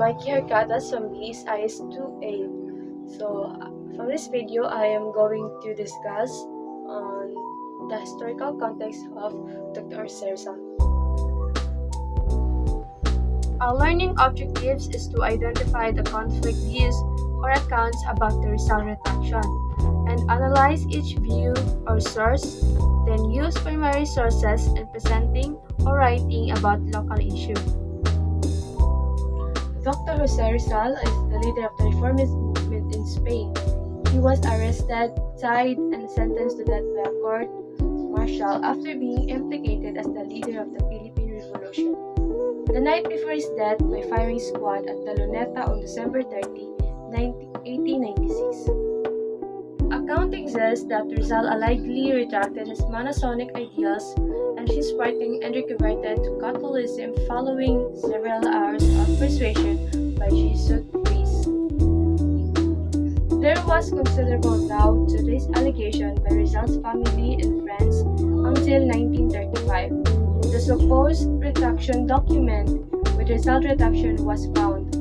Mikey Hercatas from B's IS 2A. So, from this video, I am going to discuss on the historical context of Dr. Rizal. Our learning objectives is to identify the conflict views or accounts about the Rizal retraction and analyze each view or source, then use primary sources in presenting or writing about local issue. Dr. Jose Rizal is the leader of the reformist movement in Spain. He was arrested, tried, and sentenced to death by a court martial after being implicated as the leader of the Philippine Revolution. The night before his death by firing squad at the Luneta on December 30, 1896. Account exists that Rizal allegedly retracted his Masonic ideals and his party and reconverted to Catholicism following several hours of persuasion by Jesuit priests. There was considerable doubt to this allegation by Rizal's family and friends until 1935. The supposed retraction document with Rizal retraction was found.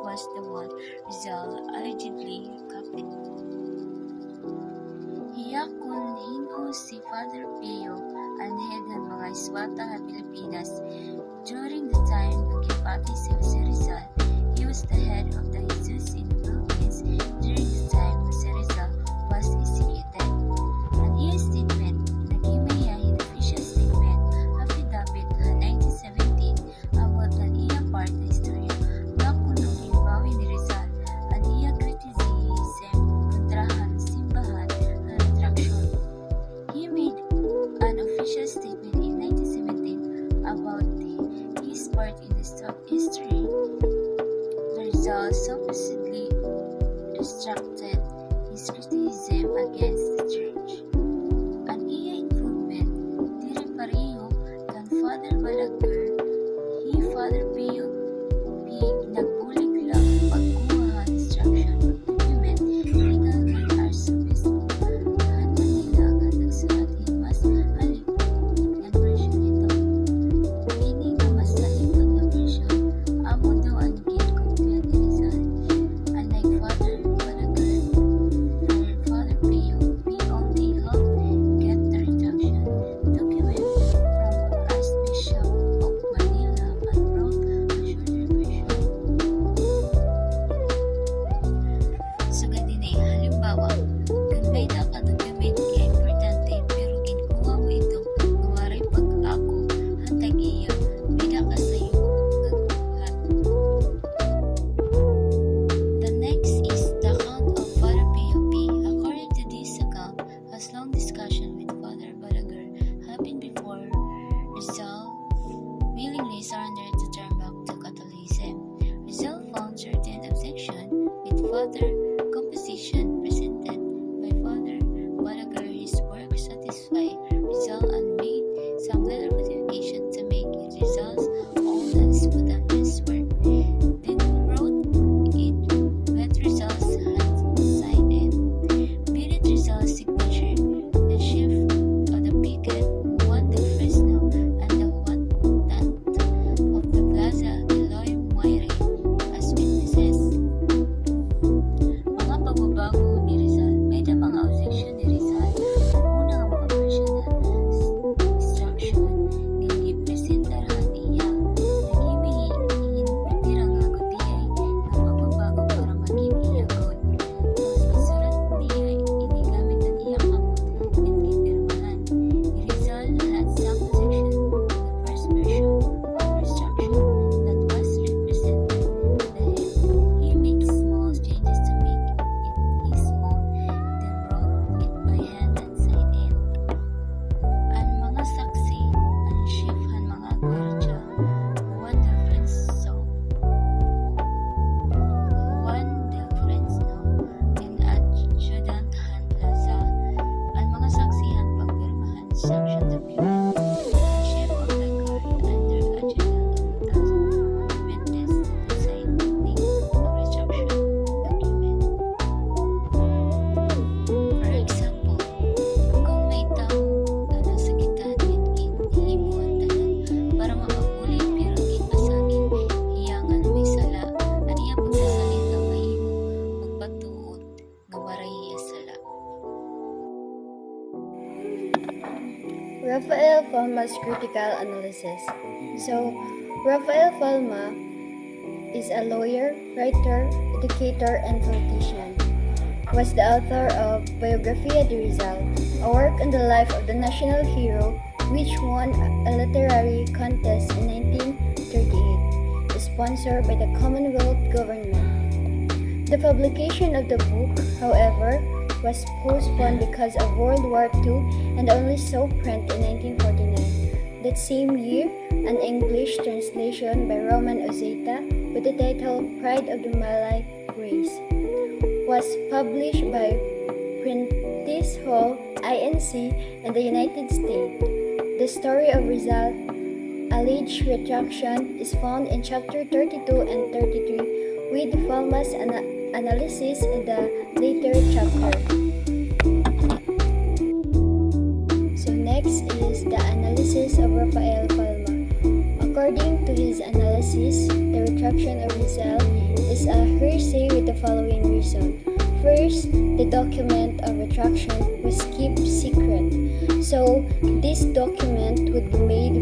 Was the one Rizal allegedly copied. Hiya kung hino si Father Pio ang head ng mga iswata sa Pilipinas. During the time nagipati si Jose Rizal, he was the head of the Jesus in the Philippines during the time Jose Rizal was executed. Ang iyang statement, nagimaya in official statement, affidavit na 1917 about ang iyang part na istorya. Ni Rizal, ang iya criticism kontrahan simbahan na retraction. He made an official statement in 1917 about his part in the history. The Rizal another composition presented by Father Balaguer, his work satisfied Rizal and made some little modification to make it Rizal's own and spontaneous work. Then he wrote it with Rizal's hand signed in. Beneath Rizal's signature, the chief of the picket, Juan del Fresno, and the commandant of the plaza, Eloy Moire, as witnesses. Mga pagbabago ni Rizal. May da mga objection ni Rizal. Una nga mga version na instruction nga gipresentahan niya. Nagimihin pitira nga gudiyay nga pagbabago para maging iya good. Tapos pagsulat niya inigamit ang iyang amot and gipirmahan. Rizal had some objection to the first version of instruction that was represented. Dahil he makes small changes to make it his own, then wrote it by hand and signed it. Ang mga saksi, ang chief han mga gwardya, Juan del Fresno, and adjutant han plaza. Ang mga saksi han pagpirmahan instruction document. The chief of the guard under adjutant of the plaza witnessed the signing of retraction document. For example, kung may tao na nasa gitan himo ang tanan para mapabuli pero gipasangin iya nga na may sala, ang iya pagsasalin nga mahimo magpatuod nga maray iya sala. Rafael Palma's critical analysis. So, Rafael Palma is a lawyer, writer, educator, and politician. Was the author of Biografia de Rizal, a work on the life of the national hero which won a literary contest in 1938, sponsored by the Commonwealth government. The publication of the book, however, was postponed because of World War II and only saw print in 1949. That same year, an English translation by Roman Ozeta with the title Pride of the Malay Race was published by Prentice Hall, INC, in the United States. The story of Rizal, alleged retraction, is found in chapter 32 and 33 with Palma's analysis in the later chapter. So next is the analysis of Rafael Palma. According to his analysis, the retraction of Rizal is a hearsay with the following reason. First, the document of retraction was kept secret. So, this document would be made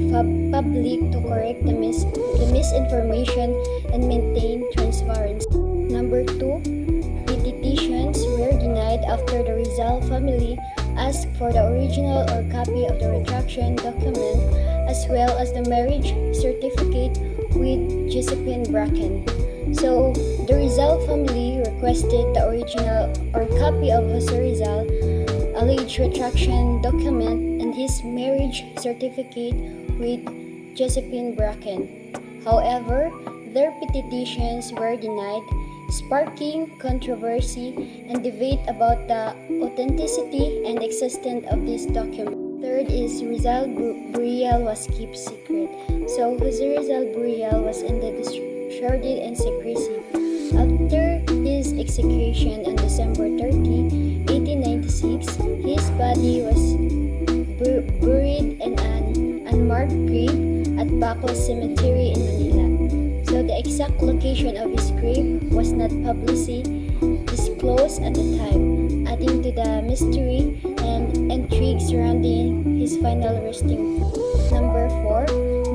public to correct the misinformation and maintain transparency. Number 2, petitions were denied after the Rizal family asked for the original or copy of the retraction document as well as the marriage certificate with Josephine Bracken. So, the Rizal family requested the original or copy of Jose Rizal alleged retraction document and his marriage certificate with Josephine Bracken. However, their petitions were denied, sparking controversy and debate about the authenticity and existence of this document. Third is Rizal burial was kept secret. So Jose Rizal burial was indeed shrouded in secrecy. After his execution on December 30, 1896, his body was buried in an unmarked grave at Bacol Cemetery in Manila. So the exact location of his grave was not publicly disclosed at the time, adding to the mystery and intrigue surrounding his final resting place. Number 4,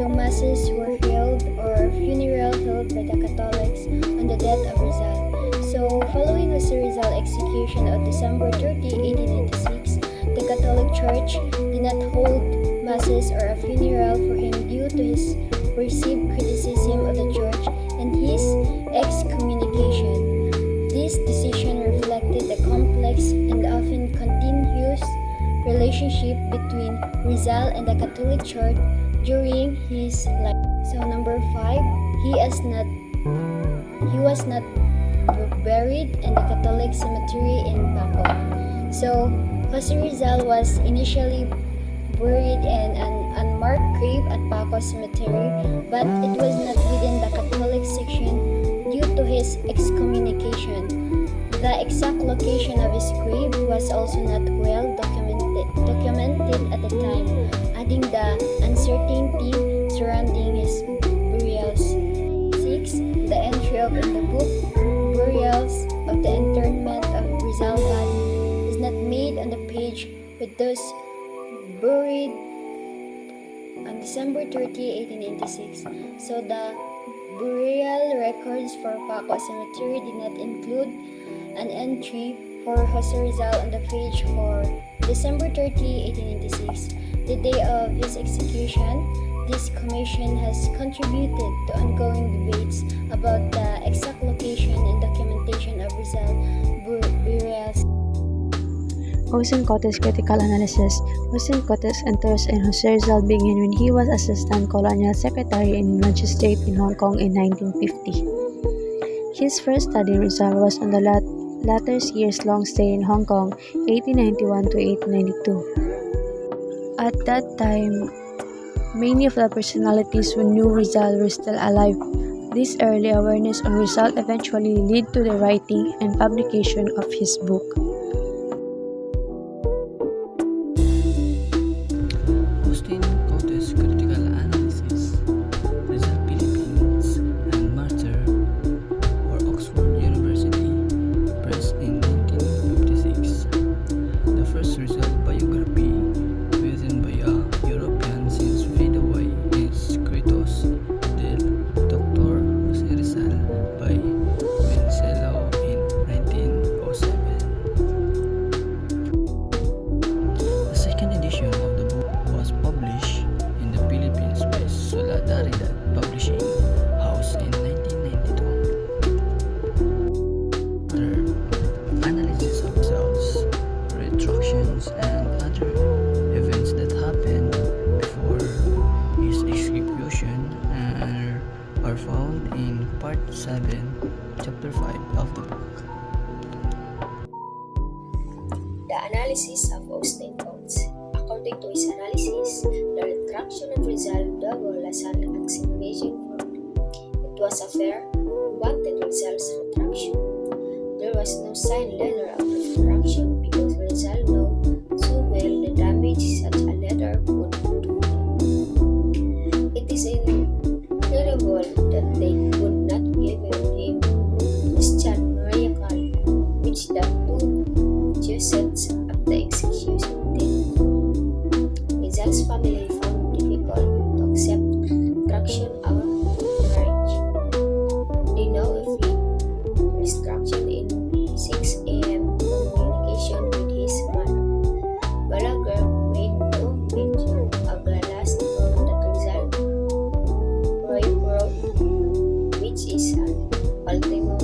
no masses were held or funeral held by the Catholics on the death of Rizal. So, following Jose Rizal execution on December 30, 1896, the Catholic Church did not hold masses or a funeral for him due to his perceived criticism of the Church and his excommunication. This decision reflected the complex and often continuous relationship between Rizal and the Catholic Church during his life. So number 5, he was not buried in the Catholic cemetery in Paco. So, Jose Rizal was initially buried in an unmarked grave at Paco Cemetery, but it was not within the Catholic section due to his excommunication. The exact location of his grave was also not well documented at the time, adding the uncertainty surrounding his burials. 6. The entry in the book Burials of the Interment of Rizal body is not made on the page with those buried on December 30, 1896. So the burial records for Paco Cemetery did not include an entry for Jose Rizal on the page for December 30, 1896, the day of his execution. This commission has contributed to ongoing debates about the exact location and documentation of Rizal burials. Austin Cotes critical analysis. Austin Cotes' interest in Jose Rizal began when he was Assistant Colonial Secretary and Magistrate in Hong Kong in 1950. His first study in Rizal was on the latter's years-long stay in Hong Kong, 1891 to 1892. At that time, many of the personalities who knew Rizal were still alive. This early awareness on Rizal eventually led to the writing and publication of his book. Austin Cotes critical analysis. Rizal Philippines and Martyr or Oxford University Press in 1956. The first Rizal biography written by a European since fade away is Escritos del Dr. Jose Rizal by Wenceslao in 1907. The second edition of the book was published in the Philippines by Solidaridad Publishing House in 1992. Other analysis of cells, retractions, and other events that happened before his execution are found in Part 7, Chapter 5 of the book. The analysis of Austin Coates. According to his analysis, the retraction of Rizal was an examination fraud. It was a fair, wanted Rizal's retraction. There was no signed letter of retraction because Rizal knew so well the damage such a letter would do him. It is incredible that they would not give him Christian miracle, which the two Jesuits at the execution did. Rizal's family found difficult to accept retraction of marriage. They know if he retraction in 6 a.m. communication with his mother. Balaguer made no mention of the last note that Rizal wrote, which is an ultimate